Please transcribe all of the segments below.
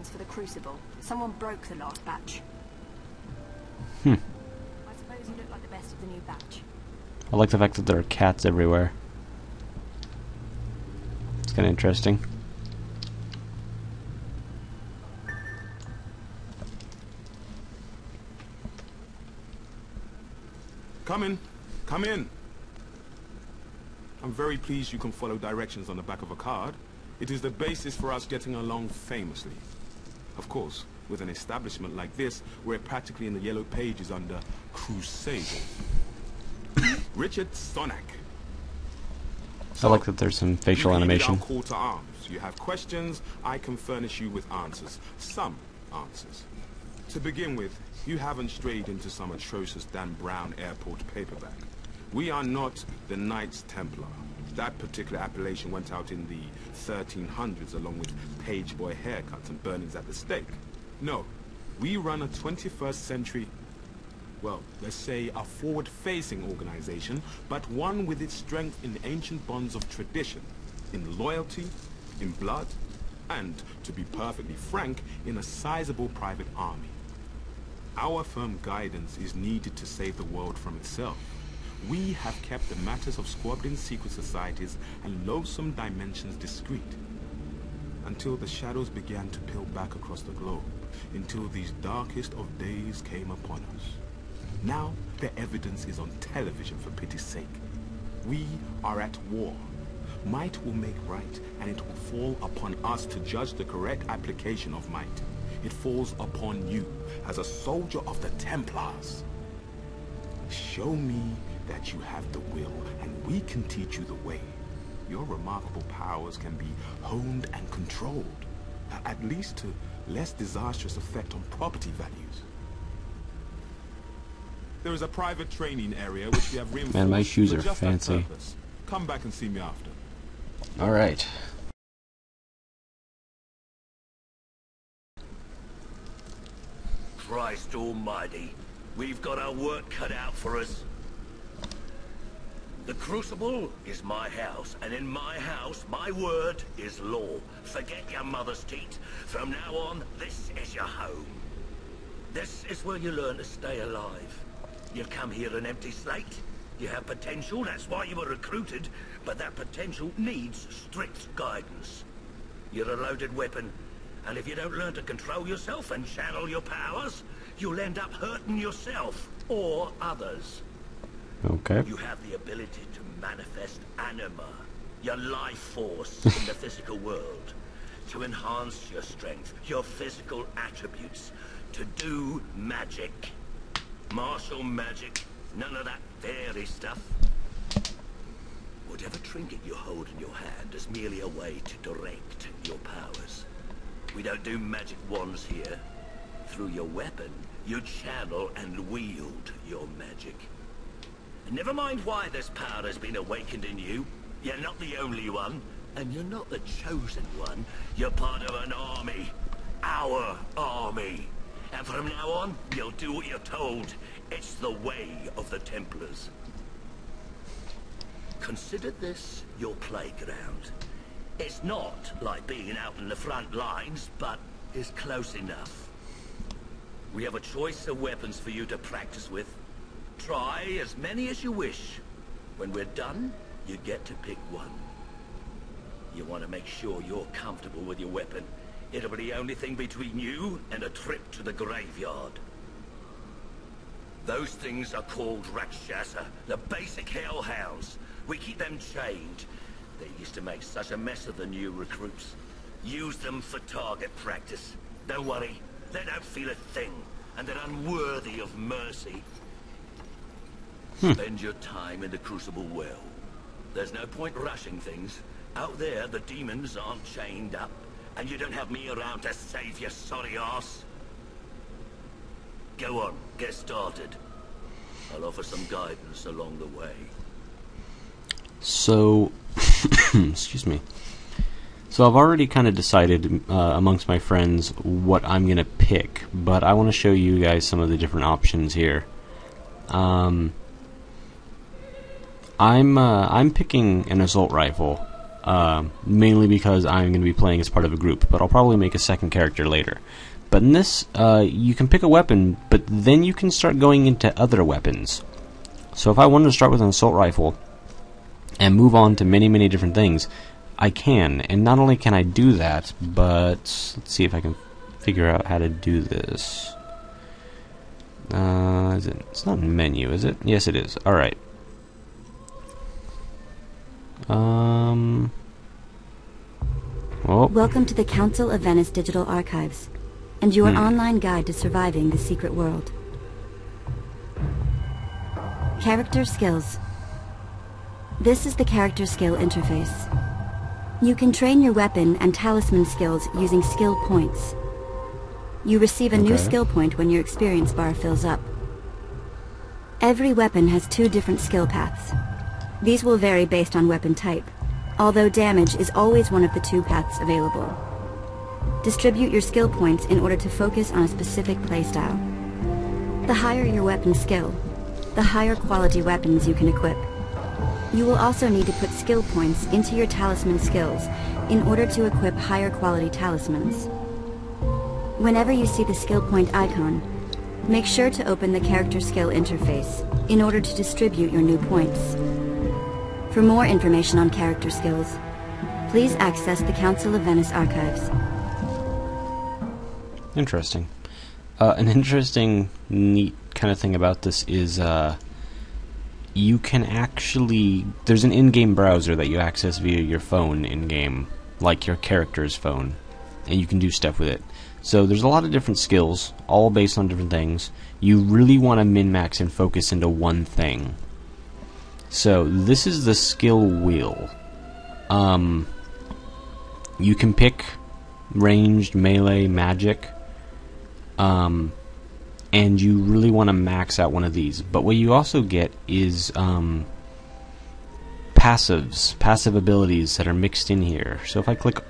ones for the Crucible. Someone broke the last batch. I suppose you look like the best of the new batch. I like the fact that there are cats everywhere. It's kind of interesting. Come in. Come in. I'm very pleased you can follow directions on the back of a card. It is the basis for us getting along famously. Of course, with an establishment like this, we're practically in the yellow pages under Crusaders. Richard Sonak. I like that there's some facial animation. Our call to arms. You have questions, I can furnish you with answers. Some answers. To begin with, you haven't strayed into some atrocious Dan Brown airport paperback. We are not the Knights Templar. That particular appellation went out in the 1300s along with page boy haircuts and burnings at the stake. No, we run a 21st century, well, let's say a forward-facing organization, but one with its strength in the ancient bonds of tradition, in loyalty, in blood, and, to be perfectly frank, in a sizable private army. Our firm guidance is needed to save the world from itself. We have kept the matters of squabbling secret societies and loathsome dimensions discreet, until the shadows began to peel back across the globe, until these darkest of days came upon us. Now, the evidence is on television, for pity's sake. We are at war. Might will make right, and it will fall upon us to judge the correct application of might. It falls upon you, as a soldier of the Templars. Show me that you have the will, and we can teach you the way. Your remarkable powers can be honed and controlled, at least to less disastrous effect on property values. There is a private training area which we have reinforced. Man, my shoes for are just that fancy. purpose. Come back and see me after. Alright. Christ almighty, we've got our work cut out for us. The Crucible is my house, and in my house, my word is law. Forget your mother's teat. From now on, this is your home. This is where you learn to stay alive. You come here an empty slate. You have potential, that's why you were recruited, but that potential needs strict guidance. You're a loaded weapon, and if you don't learn to control yourself and channel your powers, you'll end up hurting yourself or others. Okay. You have the ability to manifest anima, your life force in the physical world, to enhance your strength, your physical attributes, to do magic. Martial magic, none of that fairy stuff. Whatever trinket you hold in your hand is merely a way to direct your powers. We don't do magic wands here. Through your weapon, you channel and wield your magic. And never mind why this power has been awakened in you. You're not the only one, and you're not the chosen one. You're part of an army. Our army. And from now on, you'll do what you're told. It's the way of the Templars. Consider this your playground. It's not like being out in the front lines, but it's close enough. We have a choice of weapons for you to practice with. Try as many as you wish. When we're done, you get to pick one. You want to make sure you're comfortable with your weapon. It'll be the only thing between you and a trip to the graveyard. Those things are called Rakshasa, the basic hellhounds. We keep them chained. They used to make such a mess of the new recruits. Use them for target practice. Don't worry, they don't feel a thing, and they're unworthy of mercy. Spend your time in the Crucible well. There's no point rushing things. Out there, the demons aren't chained up, and you don't have me around to save your sorry ass. Go on, get started. I'll offer some guidance along the way. So, excuse me. So I've already kind of decided amongst my friends what I'm going to pick, but I want to show you guys some of the different options here. I'm picking an assault rifle. mainly because I'm going to be playing as part of a group, but I'll probably make a second character later. But in this, you can pick a weapon, but then you can start going into other weapons. So if I wanted to start with an assault rifle and move on to many, many different things, I can. And not only can I do that, but let's see if I can figure out how to do this. It's not menu, is it? Yes, it is. Alright. Well. Welcome to the Council of Venice Digital Archives, and your online guide to surviving the secret world. Character skills. This is the character skill interface. You can train your weapon and talisman skills using skill points. You receive a new skill point when your experience bar fills up. Every weapon has 2 different skill paths. These will vary based on weapon type, although damage is always one of the 2 paths available. Distribute your skill points in order to focus on a specific playstyle. The higher your weapon skill, the higher quality weapons you can equip. You will also need to put skill points into your talisman skills in order to equip higher quality talismans. Whenever you see the skill point icon, make sure to open the character skill interface in order to distribute your new points. For more information on character skills, please access the Council of Venice archives. Interesting. An interesting, neat kind of thing about this is you can actually... There's an in-game browser that you access via your phone in-game, like your character's phone, and you can do stuff with it. So there's a lot of different skills, all based on different things. You really want to min-max and focus into one thing. So this is the skill wheel. You can pick ranged, melee, magic, and you really want to max out one of these. But what you also get is passive abilities that are mixed in here. So if I click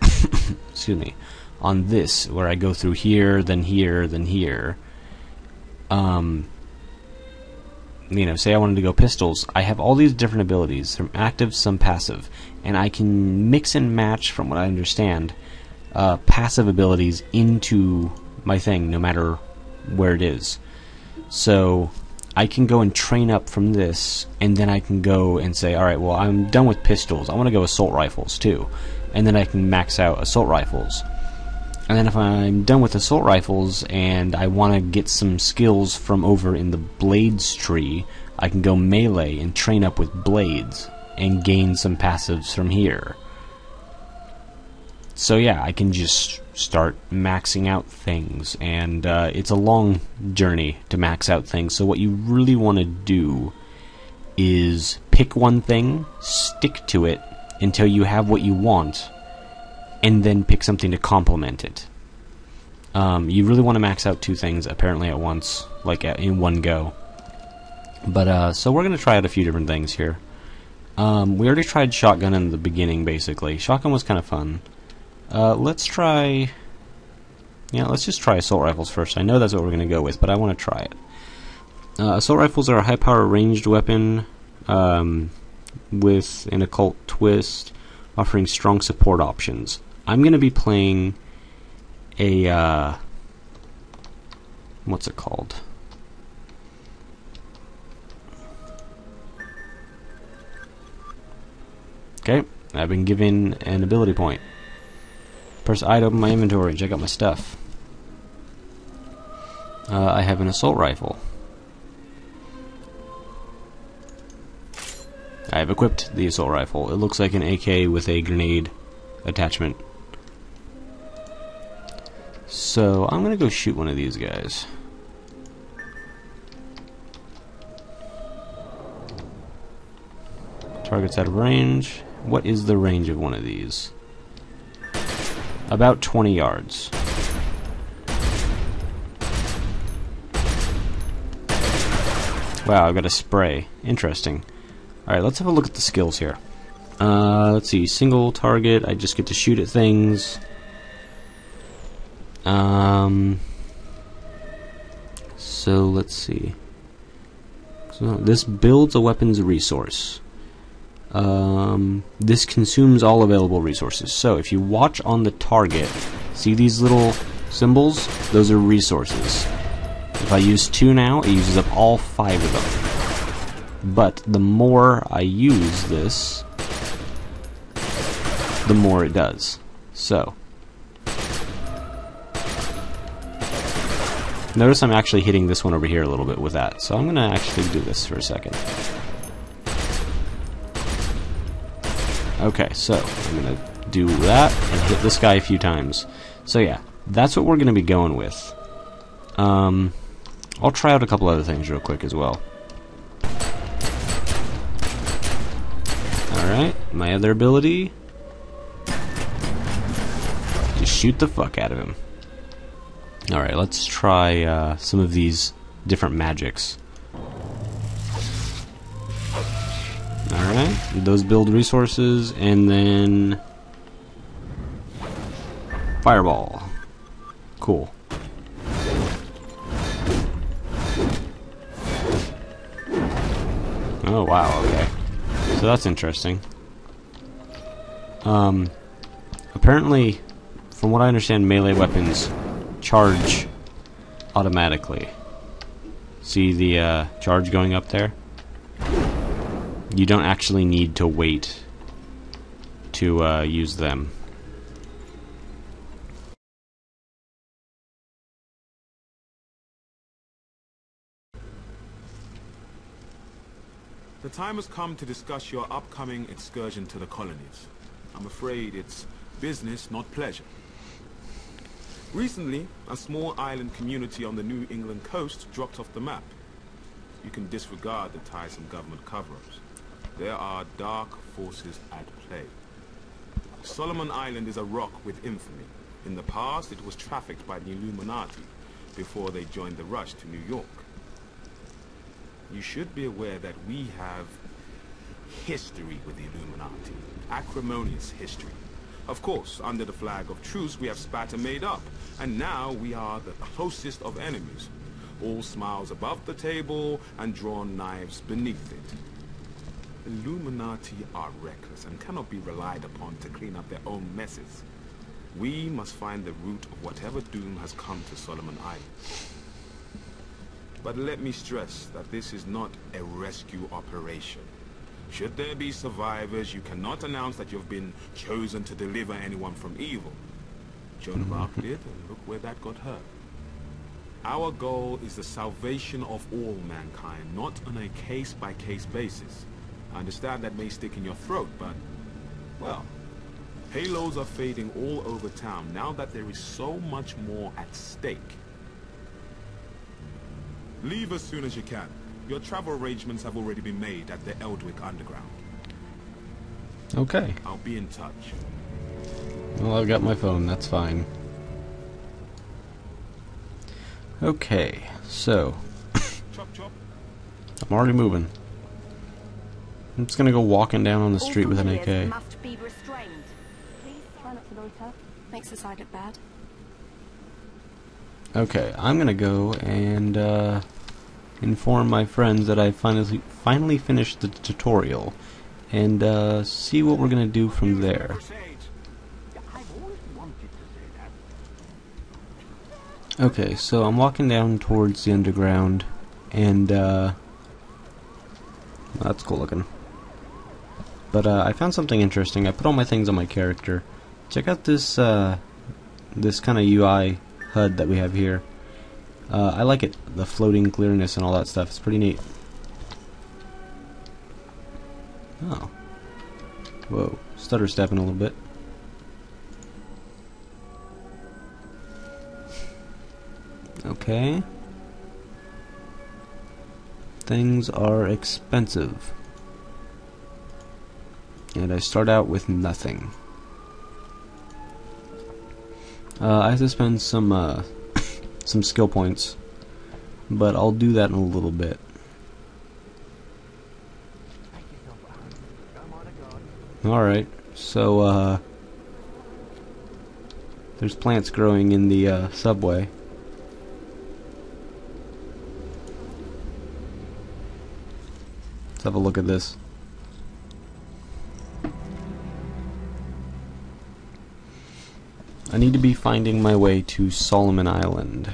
excuse me, on this, where I go through here, then here, then here, you know, say I wanted to go pistols, I have all these different abilities, some active, some passive, and I can mix and match, from what I understand, passive abilities into my thing, no matter where it is. So I can go and train up from this, and then I can go and say, alright, well, I'm done with pistols, I want to go assault rifles too, and then I can max out assault rifles. And then if I'm done with assault rifles and I want to get some skills from over in the blades tree, I can go melee and train up with blades and gain some passives from here. So yeah, I can just start maxing out things, and it's a long journey to max out things. So what you really want to do is pick one thing, stick to it until you have what you want, and then pick something to complement it. You really want to max out 2 things apparently at once, like in one go. But so we're going to try out a few different things here. We already tried shotgun in the beginning, basically. Shotgun was kind of fun. Let's try... Yeah, let's just try assault rifles first. I know that's what we're going to go with, but I want to try it. Assault rifles are a high-power ranged weapon with an occult twist, offering strong support options. I'm going to be playing a, what's it called? Okay, I've been given an ability point. Press I to open my inventory and check out my stuff. I have an assault rifle. I have equipped the assault rifle. It looks like an AK with a grenade attachment. So I'm gonna go shoot one of these guys. Target's out of range. What is the range of one of these? About 20 yards. Wow, I've got a spray. Interesting. Alright, let's have a look at the skills here. Let's see, single target, I just get to shoot at things. So let's see. So this builds a weapon's resource. This consumes all available resources. So if you watch on the target, see these little symbols? Those are resources. If I use 2 now, it uses up all 5 of them. But the more I use this, the more it does. So, notice I'm actually hitting this one over here a little bit with that. So I'm going to actually do this for a second. Okay, so I'm going to do that and hit this guy a few times. So yeah, that's what we're going to be going with. I'll try out a couple other things real quick as well. Alright, my other ability. Just shoot the fuck out of him. Alright, let's try some of these different magics. Alright, those build resources, and then Fireball. Cool. Oh wow, okay. So that's interesting. Apparently, from what I understand, melee weapons charge automatically. See the charge going up there? You don't actually need to wait to use them. The time has come to discuss your upcoming excursion to the colonies. I'm afraid it's business, not pleasure. Recently, a small island community on the New England coast dropped off the map. You can disregard the tiresome government cover-ups. There are dark forces at play. Solomon Island is a rock with infamy. In the past, it was trafficked by the Illuminati before they joined the rush to New York. You should be aware that we have history with the Illuminati. Acrimonious history. Of course, under the flag of truce, we have spat and made up. And now we are the closest of enemies. All smiles above the table and drawn knives beneath it. Illuminati are reckless and cannot be relied upon to clean up their own messes. We must find the root of whatever doom has come to Solomon Island. But let me stress that this is not a rescue operation. Should there be survivors, you cannot announce that you've been chosen to deliver anyone from evil. Joan of Arc did, and look where that got her. Our goal is the salvation of all mankind, not on a case-by-case basis. I understand that may stick in your throat, but, well, halos are fading all over town now that there is so much more at stake. Leave as soon as you can. Your travel arrangements have already been made at the Eldwick Underground. Okay. I'll be in touch. Well, I've got my phone, that's fine. Okay, so Chop chop. I'm already moving. I'm just gonna go walking down on the All street with an familiars AK. must be restrained. Please try not to loiter. Makes the side look bad. Okay, I'm gonna go and inform my friends that I finally finished the tutorial, and see what we're gonna do from there. Okay, so I'm walking down towards the underground, and that's cool looking. But I found something interesting. I put all my things on my character. Check out this this kind of UI HUD that we have here. I like it. The floating clearness and all that stuff. It's pretty neat. Oh. Whoa. Stutter stepping a little bit. Okay. Things are expensive. And I start out with nothing. I have to spend some some skill points, but I'll do that in a little bit. Alright, so there's plants growing in the subway. Let's have a look at this. need to be finding my way to Solomon Island.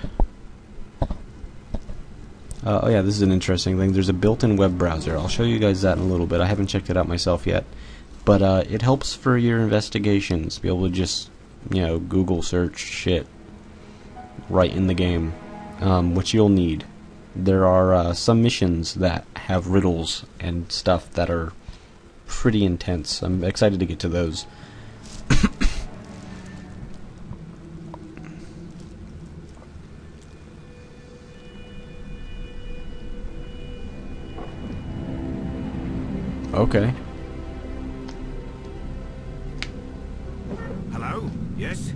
Oh yeah, this is an interesting thing. There's a built-in web browser. I'll show you guys that in a little bit. I haven't checked it out myself yet. But it helps for your investigations. Be able to just, you know, Google search shit right in the game, which you'll need. There are some missions that have riddles and stuff that are pretty intense. I'm excited to get to those. Okay. Hello? Yes?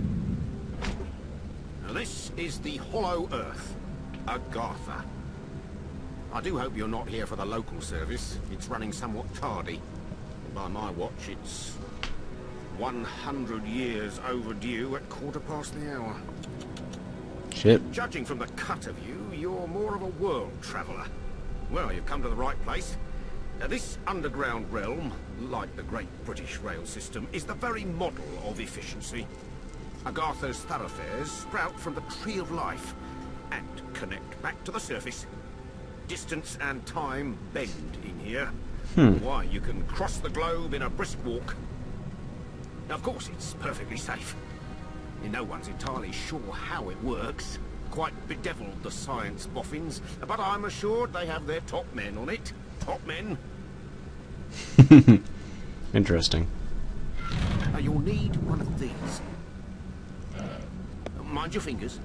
Now this is the Hollow Earth, Agartha. I do hope you're not here for the local service. It's running somewhat tardy. By my watch, it's 100 years overdue at 1/4 the hour. Shit. Judging from the cut of you, you're more of a world traveller. Well, you've come to the right place. Now, this underground realm, like the great British rail system, is the very model of efficiency. Agartha's thoroughfares sprout from the Tree of Life and connect back to the surface. Distance and time bend in here. Why, you can cross the globe in a brisk walk. Now, of course, it's perfectly safe. No one's entirely sure how it works. Quite bedeviled the science boffins, but I'm assured they have their top men on it. Top men. Interesting. Now, you'll need one of these. Mind your fingers.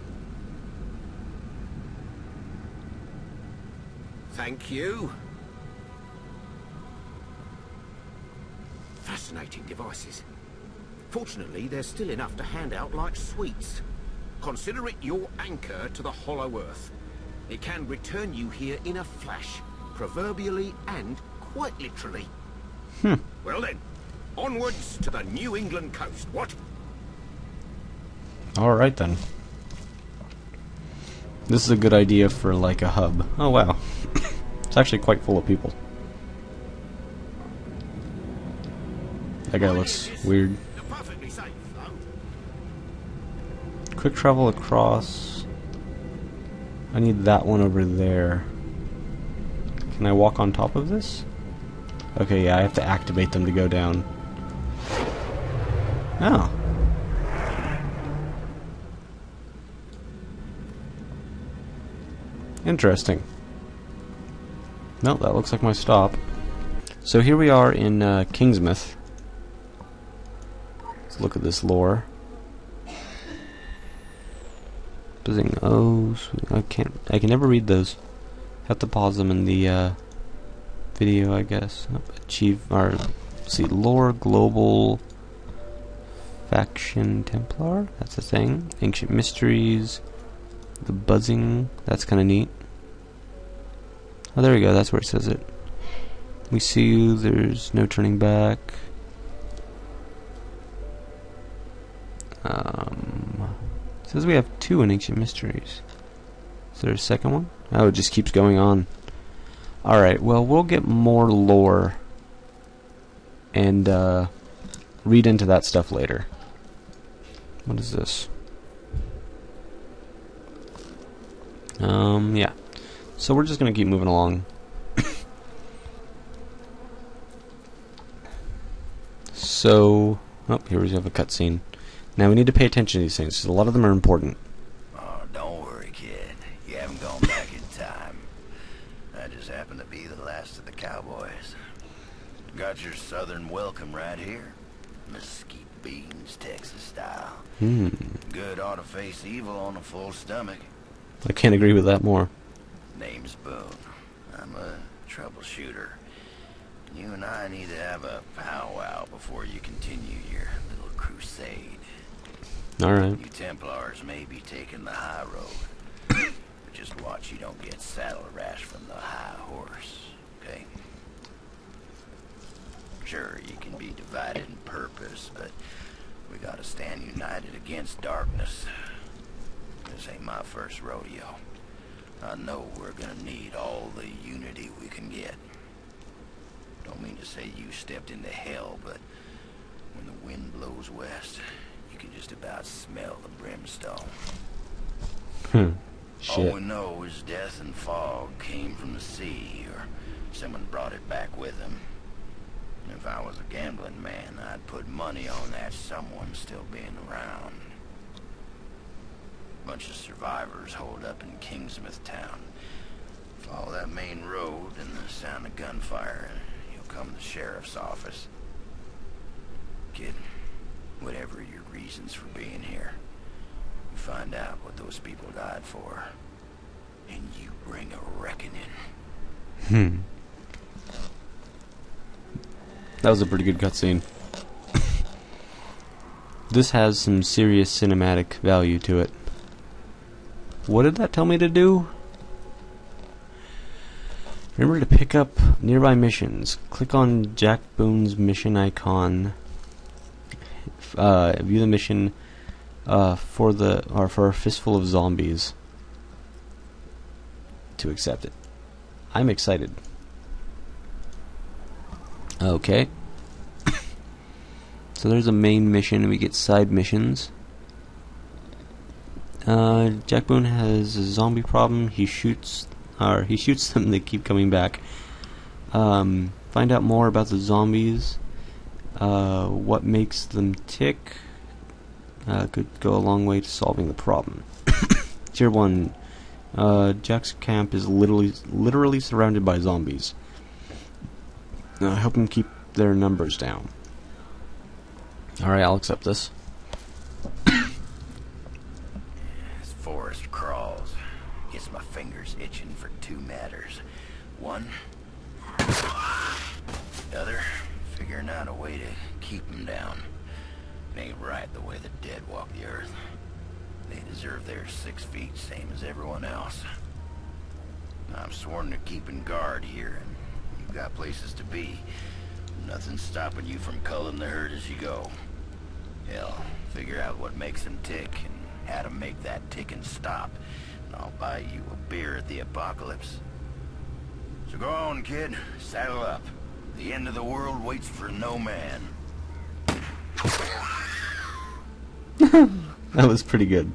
Thank you. Fascinating devices. Fortunately, there's still enough to hand out like sweets. Consider it your anchor to the Hollow Earth. It can return you here in a flash, proverbially and quite literally. Well then, onwards to the New England coast, what? Alright then. This is a good idea for like a hub. Oh wow. It's actually quite full of people. That guy looks weird. You're perfectly safe, though. Quick travel across. I need that one over there. Can I walk on top of this? Okay, yeah, I have to activate them to go down. Oh. Interesting. No, that looks like my stop. So here we are in Kingsmouth. Let's look at this lore. Buzzing O's. I can never read those. Have to pause them in the video, I guess. Achieve, or let's see, lore, global, faction, Templar. That's a thing. Ancient mysteries. The buzzing. That's kind of neat. Oh, there we go. That's where it says it. We see you. There's no turning back. It says we have 2 in Ancient Mysteries. Is there a second one? Oh, it just keeps going on. Alright, well, we'll get more lore and read into that stuff later. What is this? Yeah. So we're just gonna keep moving along. So, oh, here we have a cutscene. Now we need to pay attention to these things, because a lot of them are important. Oh, don't worry, kid. You haven't gone back in time. I just happen to be the last of the cowboys. Got your southern welcome right here. Mesquite beans, Texas style. Good ought to face evil on a full stomach. I can't agree with that more. Name's Boone. I'm a troubleshooter. You and I need to have a powwow before you continue your little crusade. Alright. You Templars may be taking the high road, but just watch you don't get saddle rash from the high horse, okay? Sure, you can be divided in purpose, but we gotta stand united against darkness. This ain't my first rodeo. I know we're gonna need all the unity we can get. Don't mean to say you stepped into hell, but when the wind blows west, you You can just about smell the brimstone. All Shit. we know is death and fog came from the sea, or someone brought it back with them. If I was a gambling man, I'd put money on that someone still being around. Bunch of survivors holed up in Kingsmouth town. Follow that main road and the sound of gunfire, and you'll come to the sheriff's office. Kid, whatever your reasons for being here, you find out what those people died for, and you bring a reckoning. That was a pretty good cutscene. This has some serious cinematic value to it. What did that tell me to do? Remember to pick up nearby missions. Click on Jack Boone's mission icon. View the mission for a fistful of zombies to accept it. I'm excited. Okay. So there's a main mission, and we get side missions. Jack Boone has a zombie problem. He shoots them. They keep coming back. Find out more about the zombies. What makes them tick could go a long way to solving the problem. Tier 1. Jack's camp is literally surrounded by zombies. Help him keep their numbers down. Alright, I'll accept this. This forest crawls. Gets my fingers itching for two matters. One, the other, figuring out a way to keep them down. It ain't right the way the dead walk the earth. They deserve their 6 feet, same as everyone else. I'm sworn to keeping guard here, and you've got places to be. Nothing's stopping you from culling the herd as you go. Hell, figure out what makes them tick and how to make that ticking stop, and I'll buy you a beer at the apocalypse. So go on, kid. Saddle up. The end of the world waits for no man. That was pretty good.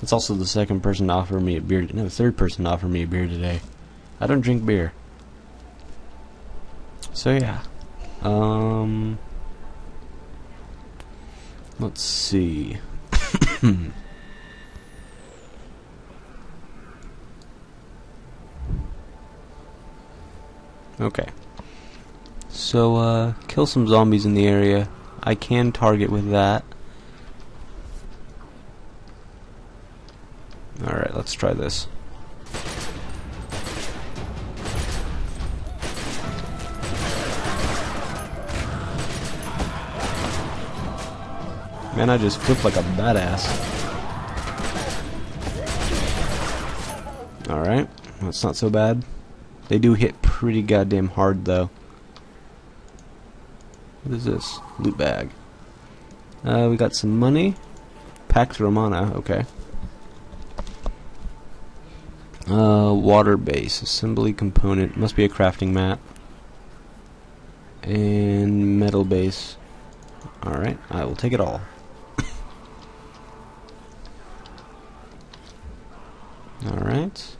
It's also the second person to offer me a beer. No, the third person to offer me a beer today. I don't drink beer. So yeah. Let's see. Okay. So, kill some zombies in the area. I can target with that. Alright, let's try this. Man, I just flipped like a badass. Alright, that's not so bad. They do hit pretty goddamn hard, though. What is this? Loot bag. We got some money. Pax Romana, okay. Water base. Assembly component. Must be a crafting mat. And metal base. Alright, I will take it all. Alright.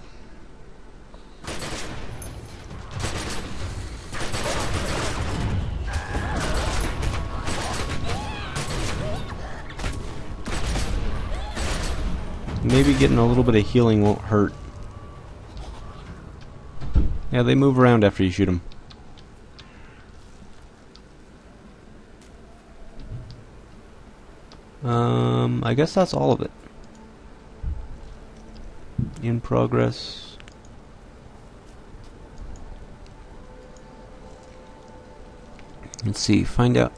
Maybe getting a little bit of healing won't hurt. Yeah, they move around after you shoot them. I guess that's all of it. In progress. Let's see, find out.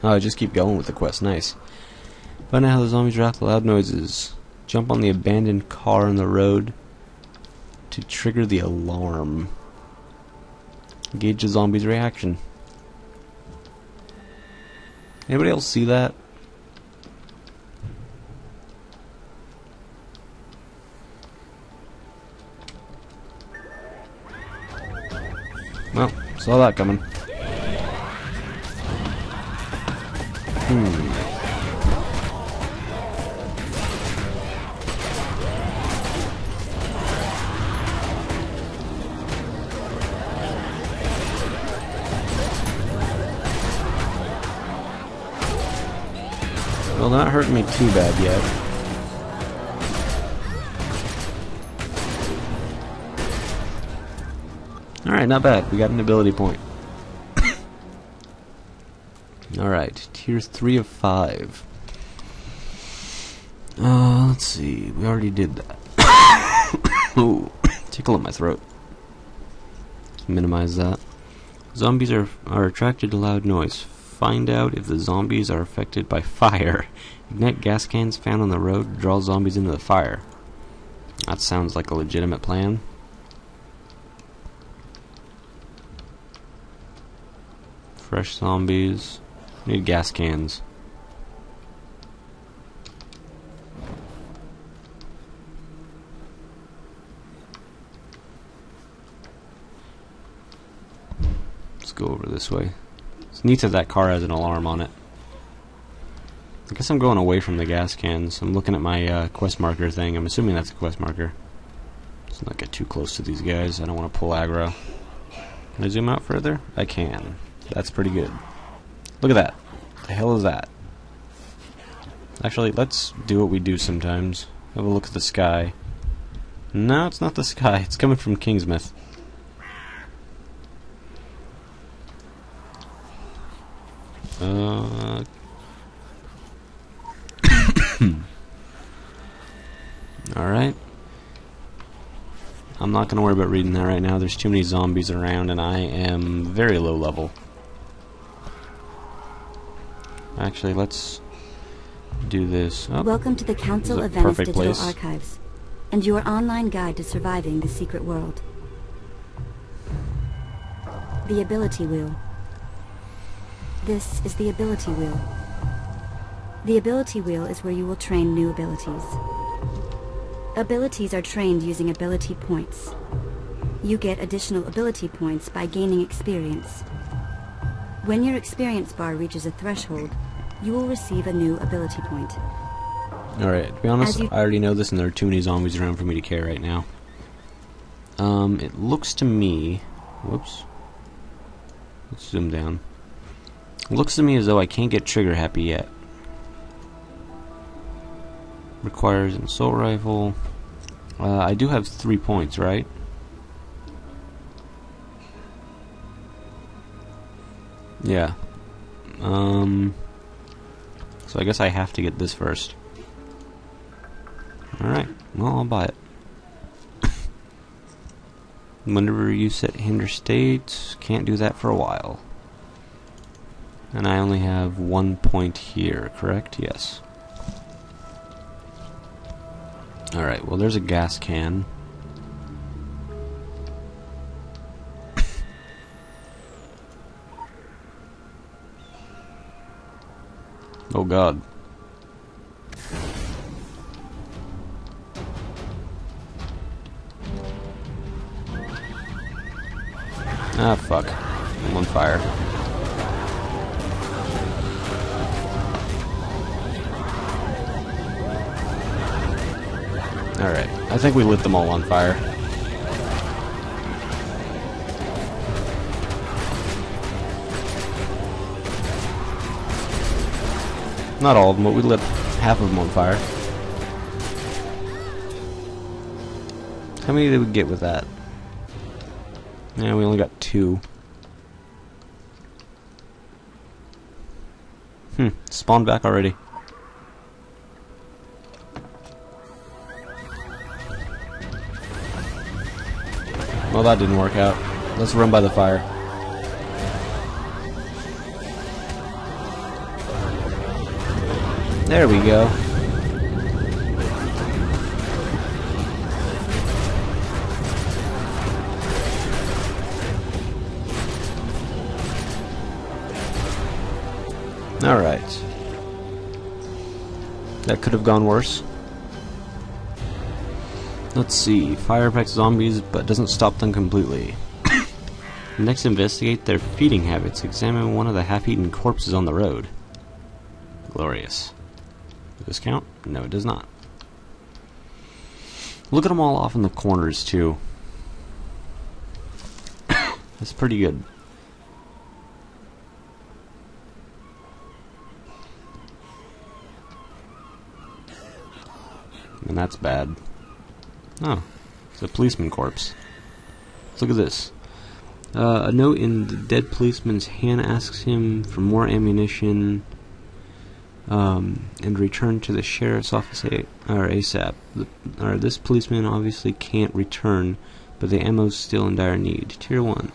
Oh, just keep going with the quest, nice. Find out how the zombies react to loud noises. Jump on the abandoned car on the road to trigger the alarm. Gauge the zombie's reaction. Anybody else see that? Well, Saw that coming. Well, not hurting me too bad yet. Alright, not bad. We got an ability point. Alright, tier 3 of 5. Let's see. We already did that. Ooh, tickle in my throat. Let's minimize that. Zombies are attracted to loud noise. Find out if the zombies are affected by fire. Ignite gas cans found on the road to draw zombies into the fire. That sounds like a legitimate plan. Fresh zombies. Need gas cans. Let's go over this way. It's neat that that car has an alarm on it. I guess I'm going away from the gas cans. I'm looking at my quest marker thing. I'm assuming that's a quest marker. Let's not get too close to these guys. I don't want to pull aggro. Can I zoom out further? I can. That's pretty good. Look at that. The hell is that? Actually, let's do what we do sometimes. Have a look at the sky. No, it's not the sky. It's coming from Kingsmouth. Alright. I'm not going to worry about reading that right now. There's too many zombies around and I am very low level. Actually, let's do this. Oh, Welcome to the Council of Venice Digital Archives and your online guide to surviving the secret world. The ability wheel. This is the ability wheel. The ability wheel is where you will train new abilities. Abilities are trained using ability points. You get additional ability points by gaining experience. When your experience bar reaches a threshold, you will receive a new ability point. Alright, to be honest, I already know this and there are too many zombies around for me to care right now. It looks to me... Whoops. Let's zoom down. It looks to me as though I can't get trigger happy yet. Requires an assault rifle. I do have 3 points, right? Yeah. So I guess I have to get this first. Alright, well, I'll buy it. Whenever you set hinder state, can't do that for a while. And I only have 1 point here, correct? Yes. Alright, well there's a gas can. Oh god. Ah, fuck. I'm on fire. Alright, I think we lit them all on fire. Not all of them, but we lit half of them on fire. How many did we get with that? Yeah, we only got 2. Spawned back already. Well, that didn't work out. Let's run by the fire. There we go. Alright. That could have gone worse. Let's see. Fire affects zombies, but doesn't stop them completely. Next, investigate their feeding habits. Examine one of the half-eaten corpses on the road. Glorious. Does this count? No, it does not. Look at them all off in the corners, too. That's pretty good. And that's bad. Oh, it's a policeman corpse. Let's look at this. A note in the dead policeman's hand asks him for more ammunition and return to the sheriff's office ASAP. This policeman obviously can't return, but the ammo's still in dire need. Tier 1.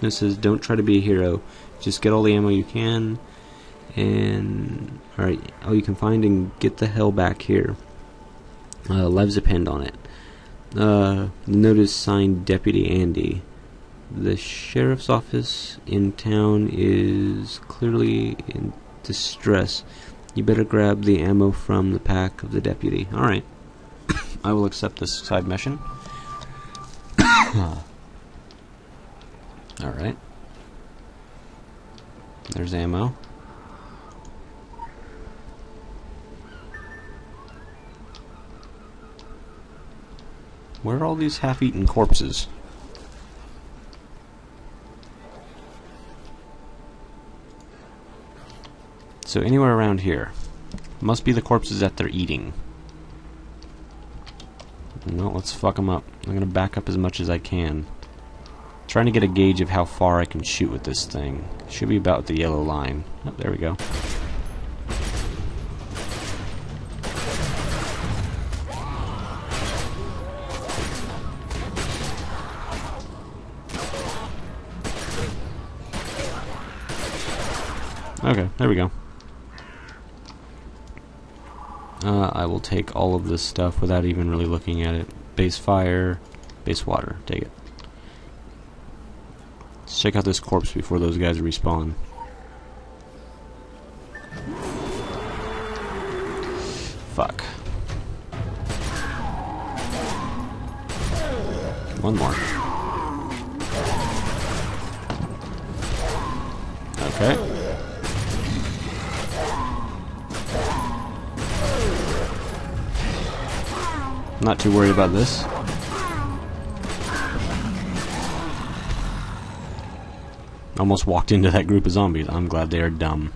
It says, don't try to be a hero. Just get all the ammo you can, and all you can find, and get the hell back here. Lives depend on it. The note is signed Deputy Andy. The sheriff's office in town is clearly in distress. You better grab the ammo from the pack of the deputy. Alright. I will accept this side mission. Alright. There's ammo. Where are all these half-eaten corpses? So anywhere around here. Must be the corpses that they're eating. No, let's fuck them up. I'm gonna back up as much as I can. Trying to get a gauge of how far I can shoot with this thing. Should be about the yellow line. Oh, there we go. Okay, there we go. I will take all of this stuff without even really looking at it. Base fire, base water, take it. Let's check out this corpse before those guys respawn. Fuck. One more. Okay. Not too worried about this. Almost walked into that group of zombies. I'm glad they are dumb.